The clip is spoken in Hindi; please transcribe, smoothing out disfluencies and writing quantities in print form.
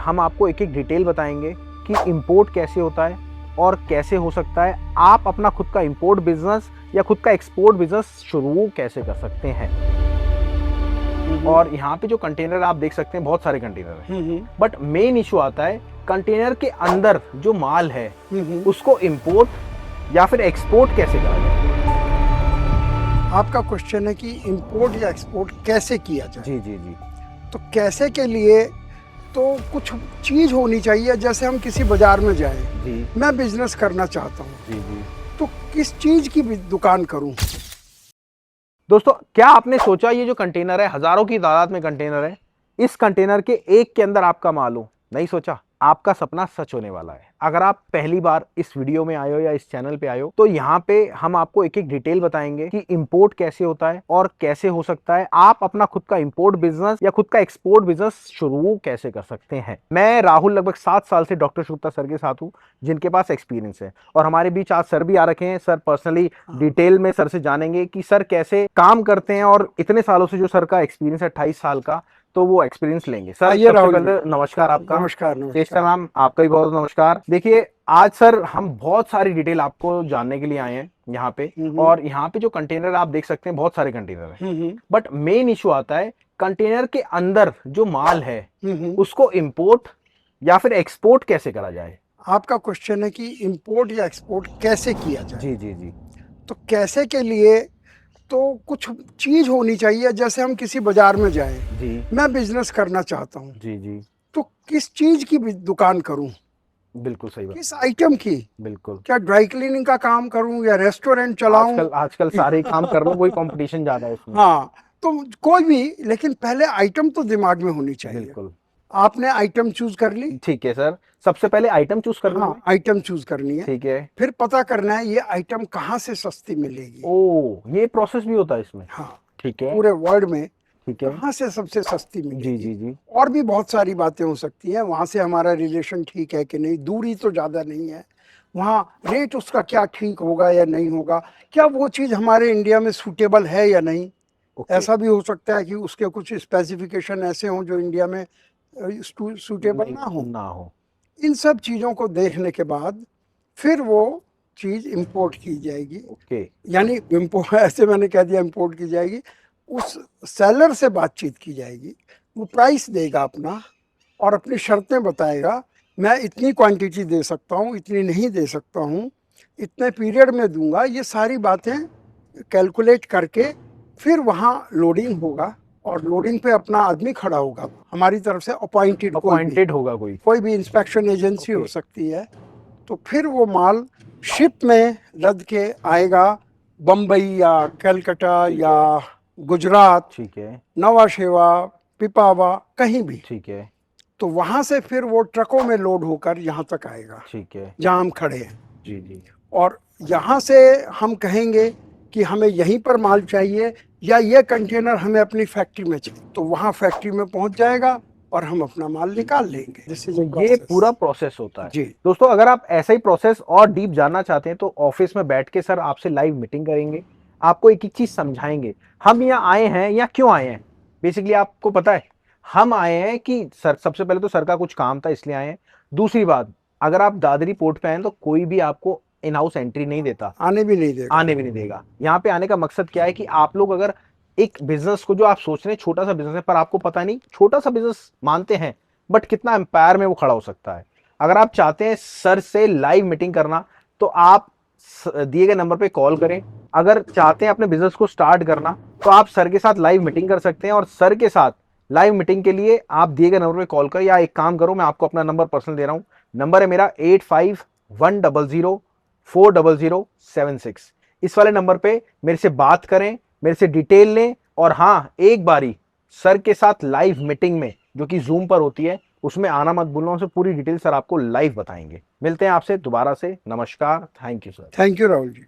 हम आपको एक एक डिटेल बताएंगे कि इंपोर्ट कैसे होता है और कैसे हो सकता है। आप अपना खुद का इंपोर्ट बिजनेस या खुद का एक्सपोर्ट बिजनेस शुरू कैसे कर सकते हैं। और यहाँ पे जो कंटेनर आप देख सकते हैं, बहुत सारे कंटेनर हैं, बट मेन इशू आता है कंटेनर के अंदर जो माल है उसको इंपोर्ट या फिर एक्सपोर्ट कैसे करा जाए। आपका क्वेश्चन है कि इंपोर्ट या एक्सपोर्ट कैसे किया जाए। जी जी जी। तो कैसे के लिए तो कुछ चीज होनी चाहिए। जैसे हम किसी बाजार में जाएं, जी मैं बिजनेस करना चाहता हूँ, जी जी। तो किस चीज की दुकान करूँ। दोस्तों, क्या आपने सोचा ये जो कंटेनर है, हजारों की तादाद में कंटेनर है, इस कंटेनर के एक के अंदर आपका माल हो? नहीं सोचा। आपका सपना सच होने वाला है। अगर आप पहली बार इस वीडियो में आए हो या इस चैनल पे आए हो, तो यहाँ पे हम आपको एक एक डिटेल बताएंगे कि इंपोर्ट कैसे होता है और कैसे हो सकता है। आप अपना खुद का इंपोर्ट बिजनेस या खुद का एक्सपोर्ट बिजनेस शुरू कैसे कर सकते हैं। मैं राहुल लगभग 7 साल से डॉक्टर शुक्ता सर के साथ हूँ, जिनके पास एक्सपीरियंस है, और हमारे बीच आज सर भी आ रखे हैं। सर पर्सनली डिटेल में सर से जानेंगे कि सर कैसे काम करते हैं, और इतने सालों से जो सर का एक्सपीरियंस है 28 साल का, तो वो एक्सपीरियंस लेंगे। सर आइए सबसे राहुल पहले नमस्कार आपका। नमस्कार चेष्टा मैम, आपका भी बहुत नमस्कार। देखिए, आज सर हम बहुत सारी डिटेल आपको जानने के लिए आए हैं यहाँ पे, और यहाँ पे जो कंटेनर आप देख सकते हैं, बहुत सारे कंटेनर हैं, बट मेन इशू आता है कंटेनर के अंदर जो माल है उसको इंपोर्ट या फिर एक्सपोर्ट कैसे करा जाए। आपका क्वेश्चन है कि इंपोर्ट या एक्सपोर्ट कैसे किया जाए। जी जी जी। तो कैसे के लिए तो कुछ चीज होनी चाहिए। जैसे हम किसी बाजार में जाएं, जी मैं बिजनेस करना चाहता हूँ, जी जी। तो किस चीज की दुकान करूं, बिल्कुल सही बात। किस आइटम की। बिल्कुल। क्या ड्राई क्लीनिंग का काम करूं या रेस्टोरेंट चलाऊं। आजकल सारे काम कर लो, कोई कंपटीशन ज्यादा है इसमें। हाँ, तो कोई भी, लेकिन पहले आइटम तो दिमाग में होनी चाहिए। बिल्कुल। आपने आइटम चूज कर ली। ठीक है सर, सबसे पहले आइटम चूज करना है। हाँ, आइटम चूज करनी है। ठीक है। फिर पता करना है ये आइटम कहाँ से सस्ती मिलेगी। ओ, ये प्रोसेस भी होता है इसमें। हाँ, ठीक है। पूरे वर्ल्ड में ठीक है। कहाँ से सबसे सस्ती मिलेगी। जी जी जी। और भी बहुत सारी बातें हो सकती हैं। वहां से हमारा रिलेशन ठीक है कि नहीं, दूरी तो ज्यादा नहीं है, वहाँ रेट उसका क्या ठीक होगा या नहीं होगा, क्या वो चीज हमारे इंडिया में सूटेबल है या नहीं। ऐसा भी हो सकता है कि उसके कुछ स्पेसिफिकेशन ऐसे हों जो इंडिया में सूटेबल ना हो। इन सब चीजों को देखने के बाद फिर वो चीज इंपोर्ट की जाएगी। ओके। यानी इम्पोर्ट ऐसे मैंने कह दिया, इंपोर्ट की जाएगी। उस सेलर से बातचीत की जाएगी, वो प्राइस देगा अपना और अपनी शर्तें बताएगा। मैं इतनी क्वांटिटी दे सकता हूँ, इतनी नहीं दे सकता हूँ, इतने पीरियड में दूंगा। ये सारी बातें कैलकुलेट करके फिर वहाँ लोडिंग होगा, और लोडिंग पे अपना आदमी खड़ा होगा हमारी तरफ से अपॉइंटेड होगा कोई भी इंस्पेक्शन एजेंसी हो सकती है। तो फिर वो माल शिप में लद के आएगा बम्बई या कलकत्ता या गुजरात, ठीक है, नवा शेवा, पिपावा, कहीं भी। ठीक है, तो वहां से फिर वो ट्रकों में लोड होकर यहाँ तक आएगा, ठीक है, जहाँ हम खड़े हैं। जी जी। और यहाँ से हम कहेंगे कि हमें यहीं पर माल चाहिए या ये कंटेनर हमें अपनी फैक्ट्री में चाहिए, तो वहाँ फैक्ट्री में पहुंच जाएगा और हम अपना माल निकाल लेंगे। तो ये पूरा प्रोसेस होता है जी। दोस्तों। अगर आप ऐसा ही प्रोसेस और डीप जानना चाहते हैं तो ऑफिस में बैठ के सर आपसे लाइव मीटिंग करेंगे, आपको एक एक चीज समझाएंगे। हम यहाँ आए हैं या क्यों आए हैं, बेसिकली आपको पता है। हम आए हैं कि सर, सबसे पहले तो सर का कुछ काम था इसलिए आए हैं। दूसरी बात, अगर आप दादरी पोर्ट पे आए तो कोई भी आपको इन हाउस एंट्री नहीं देता, आने भी नहीं देगा। यहाँ पे आने का मकसद क्या है कि आप लोग अगर एक बिजनेस को, जो आप सोच रहे हैं छोटा सा बिजनेस है, पर आपको पता नहीं, छोटा सा बिजनेस मानते हैं, बट कितना एम्पायर में वो खड़ा हो सकता है। अगर आप चाहते हैं सर से लाइव मीटिंग करना, तो आप दिए गए नंबर पे कॉल करें। अगर चाहते हैं अपने बिजनेस को स्टार्ट करना, तो आप सर के साथ लाइव मीटिंग कर सकते हैं। और सर के साथ लाइव मीटिंग के लिए आप दिए गए नंबर पे कॉल करें, या एक काम करो, मैं आपको अपना नंबर पर्सनल दे रहा हूं। नंबर है मेरा 8510040076। इस वाले नंबर पे मेरे से बात करें, मेरे से डिटेल लें, और हाँ, एक बारी सर के साथ लाइव मीटिंग में, जो कि जूम पर होती है, उसमें आना मत भूलना। उनसे पूरी डिटेल सर आपको लाइव बताएंगे। मिलते हैं आपसे दोबारा से। नमस्कार। Thank you sir. Thank you Rahul ji.